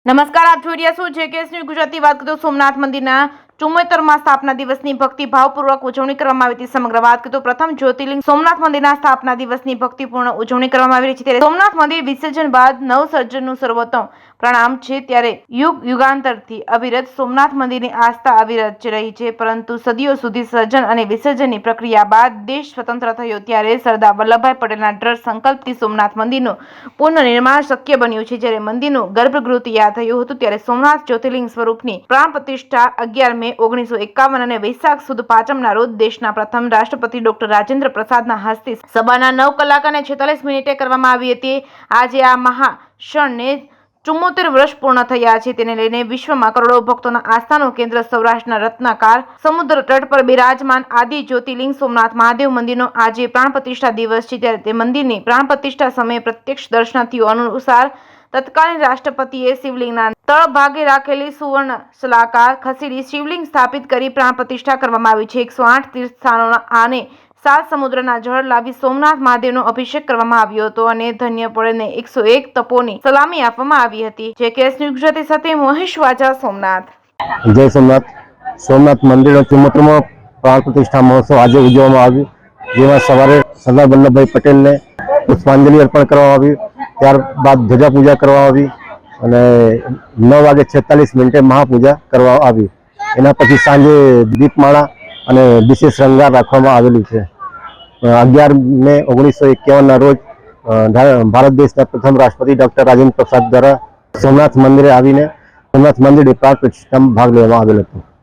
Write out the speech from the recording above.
નમસ્કાર, આપ જોઈ રહ્યા છો જેકેએસ ન્યૂઝ ગુજરાતી. વાત કરીએ તો સોમનાથ મંદિરના 74મા સ્થાપના દિવસની ભક્તિભાવપૂર્વક ઉજવણી કરવામાં આવી હતી. સમગ્ર વાત કરીએ તો પ્રથમ જ્યોતિર્લિંગ સોમનાથ મંદિરના સ્થાપના દિવસની ભક્તિપૂર્ણ ઉજવણી કરવામાં આવી રહી છે. ત્યારે સોમનાથ મંદિર વિસર્જન બાદ નવસર્જનનું સર્વોત્તમ પ્રણામ છે. ત્યારે યુગાંતરથી અવિરત સોમનાથ મંદિરની આસ્થા અવિરત રહી છે, પરંતુ સદીઓ સુધી સર્જન અને વિસર્જનની પ્રક્રિયા બાદ દેશ સ્વતંત્ર થયો ત્યારે સરદાર વલ્લભભાઈ પટેલના દ્રઢ સંકલ્પથી સોમનાથ મંદિરનું પુનઃનિર્માણ શક્ય બન્યું છે. જ્યારે મંદિરનું ગર્ભગૃહ તૈયાર થયું હતું ત્યારે સોમનાથ જ્યોતિર્લિંગ સ્વરૂપની પ્રાણ પ્રતિષ્ઠા 11 મે 1951 અને વૈશાખ સુદ પાંચમના રોજ દેશના પ્રથમ રાષ્ટ્રપતિ ડોક્ટર રાજેન્દ્ર પ્રસાદના હસ્તે સવારના 9 કલાક અને 46 મિનિટે કરવામાં આવી હતી. આજે આ મહાક્ષણને 74 વર્ષ પૂર્ણ થયા છે. તેને લઈને વિશ્વમાં કરોડો ભક્તોના આસ્થાનું કેન્દ્ર સૌરાષ્ટ્રના રત્નાકર સમુદ્ર તટ પર બિરાજમાન આદિ જ્યોતિર્લિંગ સોમનાથ મહાદેવ મંદિરનો આજે પ્રાણ પ્રતિષ્ઠા દિવસ છે. ત્યારે તે મંદિરની પ્રાણ પ્રતિષ્ઠા સમયે પ્રત્યક્ષ દર્શનાર્થીઓ અનુસાર તત્કાલીન રાષ્ટ્રપતિએ શિવલિંગના તળભાગે રાખેલી સુવર્ણ શલાકા ખસેડી શિવલિંગ સ્થાપિત કરી પ્રાણ પ્રતિષ્ઠા કરવામાં આવી છે. 108 તીર્થ સ્થાનોના અને 7 સમુદ્રના જળ લાવી સોમનાથ મહાદેવનો અભિષેક કરવામાં આવ્યો હતો અને ધન્ય પડેને 101 તપોની સલામી આપવામાં આવી હતી. જેકેએસ ન્યૂઝ ગુજરાતી સાથે મહેશ વાજા, સોમનાથ. જય સોમનાથ. સોમનાથ મંદિરનો 74મો પ્રાણ પ્રતિષ્ઠા મહોત્સવ આજે ઉજવવામાં આવ્યો, જેમાં સવારે સરદાર વલ્લભભાઈ પટેલને પુષ્પાંજલિ અર્પણ કરવામાં આવી. ત્યારબાદ ધ્વજા પૂજા કરવામાં આવી અને 9:46 મહાપૂજા કરવામાં આવી. એના પછી સાંજે દીપમાળા અને વિશેષ શૃંગાર રાખવામાં આવેલું છે. 11 મે 1951ના રોજ ભારત દેશના પ્રથમ રાષ્ટ્રપતિ ડોક્ટર રાજેન્દ્ર પ્રસાદ દ્વારા સોમનાથ મંદિરે આવીને સોમનાથ મંદિરે પ્રાણ પ્રતિષ્ઠામાં ભાગ લેવામાં આવેલ હતો.